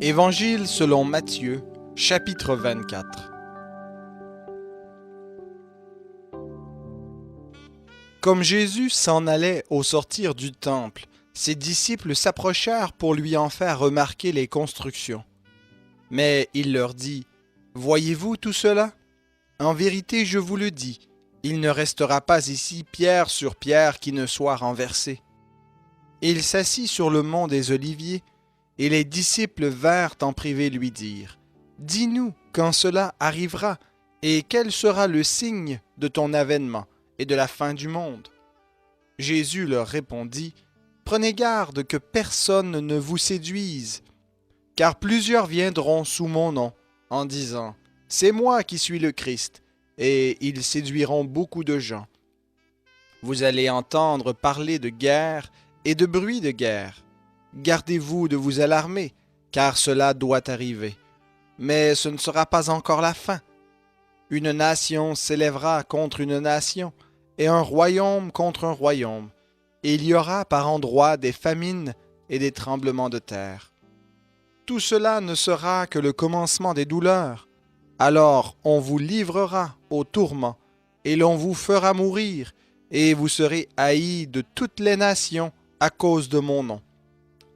Évangile selon Matthieu, chapitre 24. Comme Jésus s'en allait au sortir du temple, ses disciples s'approchèrent pour lui en faire remarquer les constructions. Mais il leur dit, « Voyez-vous tout cela? En vérité, je vous le dis, il ne restera pas ici pierre sur pierre qui ne soit renversée. » Il s'assit sur le mont des Oliviers, et les disciples vinrent en privé lui dire, « Dis-nous quand cela arrivera, et quel sera le signe de ton avènement et de la fin du monde? » Jésus leur répondit, « Prenez garde que personne ne vous séduise, car plusieurs viendront sous mon nom, en disant, « C'est moi qui suis le Christ », et ils séduiront beaucoup de gens. Vous allez entendre parler de guerre et de bruit de guerre. Gardez-vous de vous alarmer, car cela doit arriver. Mais ce ne sera pas encore la fin. Une nation s'élèvera contre une nation, et un royaume contre un royaume. Et il y aura par endroits des famines et des tremblements de terre. Tout cela ne sera que le commencement des douleurs. Alors on vous livrera au tourment, et l'on vous fera mourir, et vous serez haïs de toutes les nations à cause de mon nom.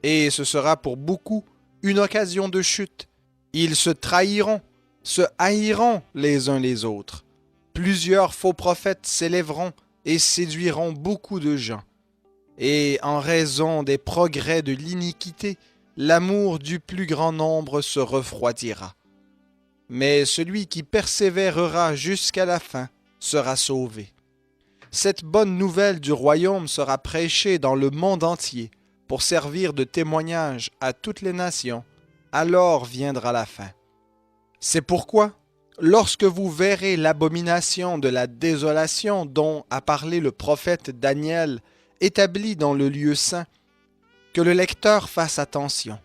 Et ce sera pour beaucoup une occasion de chute. Ils se trahiront, se haïront les uns les autres. Plusieurs faux prophètes s'élèveront et séduiront beaucoup de gens. Et en raison des progrès de l'iniquité, l'amour du plus grand nombre se refroidira. Mais celui qui persévérera jusqu'à la fin sera sauvé. Cette bonne nouvelle du royaume sera prêchée dans le monde entier pour servir de témoignage à toutes les nations. Alors viendra la fin. C'est pourquoi, lorsque vous verrez l'abomination de la désolation dont a parlé le prophète Daniel, établie dans le lieu saint, que le lecteur fasse attention.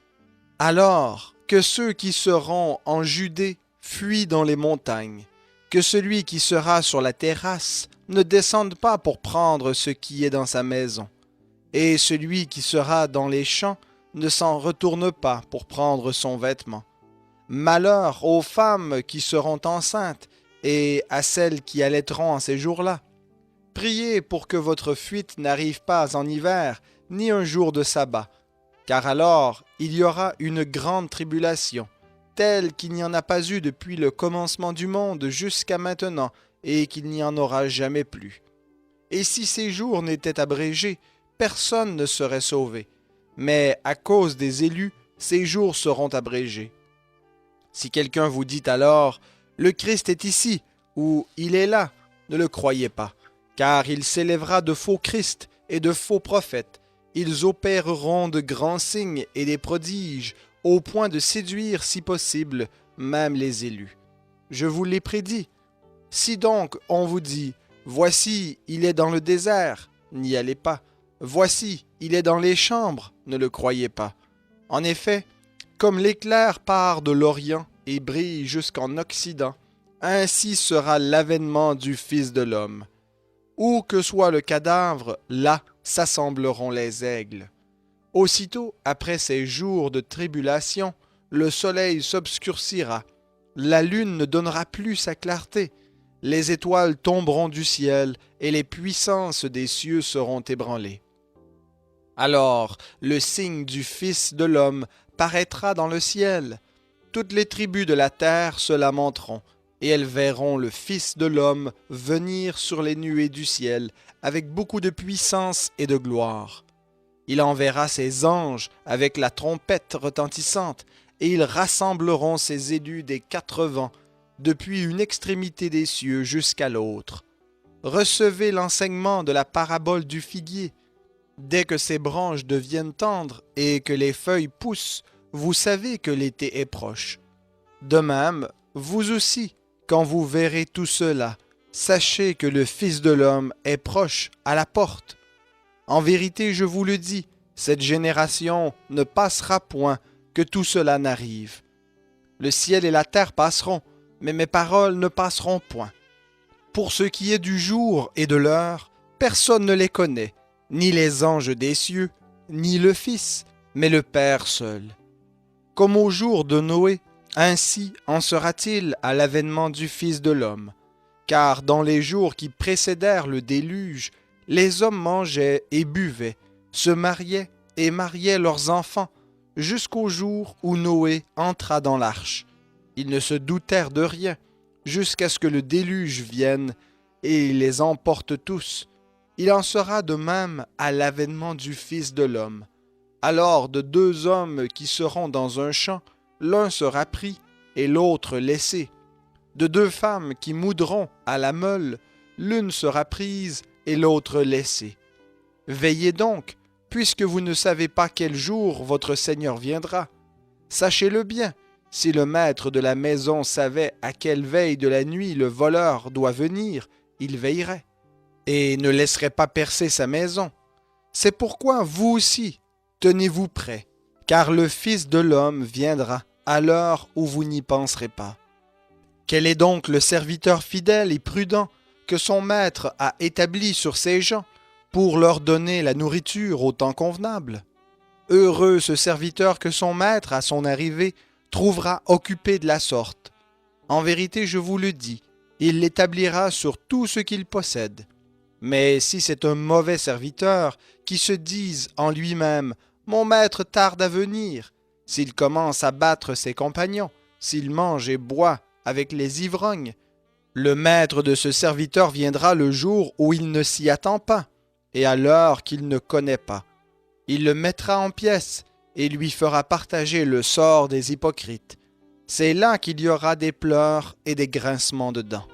Alors que ceux qui seront en Judée fuient dans les montagnes, que celui qui sera sur la terrasse ne descende pas pour prendre ce qui est dans sa maison, et celui qui sera dans les champs ne s'en retourne pas pour prendre son vêtement. Malheur aux femmes qui seront enceintes et à celles qui allaiteront en ces jours-là. Priez pour que votre fuite n'arrive pas en hiver, ni un jour de sabbat, car alors il y aura une grande tribulation, telle qu'il n'y en a pas eu depuis le commencement du monde jusqu'à maintenant, et qu'il n'y en aura jamais plus. Et si ces jours n'étaient abrégés, personne ne serait sauvé, mais à cause des élus, ces jours seront abrégés. Si quelqu'un vous dit alors, « Le Christ est ici » ou « Il est là », ne le croyez pas, car il s'élèvera de faux Christ et de faux prophètes. Ils opéreront de grands signes et des prodiges, au point de séduire, si possible, même les élus. Je vous l'ai prédit. Si donc on vous dit, « Voici, il est dans le désert », n'y allez pas. « Voici, il est dans les chambres », ne le croyez pas. En effet, comme l'éclair part de l'Orient et brille jusqu'en Occident, ainsi sera l'avènement du Fils de l'homme. Où que soit le cadavre, là s'assembleront les aigles. Aussitôt, après ces jours de tribulation, le soleil s'obscurcira, la lune ne donnera plus sa clarté, les étoiles tomberont du ciel et les puissances des cieux seront ébranlées. Alors, le signe du Fils de l'homme paraîtra dans le ciel. Toutes les tribus de la terre se lamenteront, et elles verront le Fils de l'homme venir sur les nuées du ciel avec beaucoup de puissance et de gloire. Il enverra ses anges avec la trompette retentissante, et ils rassembleront ses élus des quatre vents, depuis une extrémité des cieux jusqu'à l'autre. Recevez l'enseignement de la parabole du figuier. Dès que ses branches deviennent tendres et que les feuilles poussent, vous savez que l'été est proche. De même, vous aussi, quand vous verrez tout cela, sachez que le Fils de l'homme est proche, à la porte. En vérité, je vous le dis, cette génération ne passera point que tout cela n'arrive. Le ciel et la terre passeront, mais mes paroles ne passeront point. Pour ce qui est du jour et de l'heure, personne ne les connaît, ni les anges des cieux, ni le Fils, mais le Père seul. Comme au jour de Noé, ainsi en sera-t-il à l'avènement du Fils de l'homme. Car dans les jours qui précédèrent le déluge, les hommes mangeaient et buvaient, se mariaient et mariaient leurs enfants, jusqu'au jour où Noé entra dans l'arche. Ils ne se doutèrent de rien, jusqu'à ce que le déluge vienne et les emporte tous. Il en sera de même à l'avènement du Fils de l'homme. Alors de deux hommes qui seront dans un champ, l'un sera pris et l'autre laissé. De deux femmes qui moudront à la meule, l'une sera prise et l'autre laissée. Veillez donc, puisque vous ne savez pas quel jour votre Seigneur viendra. Sachez-le bien, si le maître de la maison savait à quelle veille de la nuit le voleur doit venir, il veillerait, et ne laisserait pas percer sa maison. C'est pourquoi vous aussi, tenez-vous prêts, car le Fils de l'homme viendra à l'heure où vous n'y penserez pas. Quel est donc le serviteur fidèle et prudent que son maître a établi sur ses gens pour leur donner la nourriture au temps convenable? Heureux ce serviteur que son maître, à son arrivée, trouvera occupé de la sorte. En vérité, je vous le dis, il l'établira sur tout ce qu'il possède. Mais si c'est un mauvais serviteur qui se dise en lui-même « Mon maître tarde à venir », s'il commence à battre ses compagnons, s'il mange et boit avec les ivrognes, le maître de ce serviteur viendra le jour où il ne s'y attend pas, et à l'heure qu'il ne connaît pas. Il le mettra en pièces et lui fera partager le sort des hypocrites. C'est là qu'il y aura des pleurs et des grincements de dents.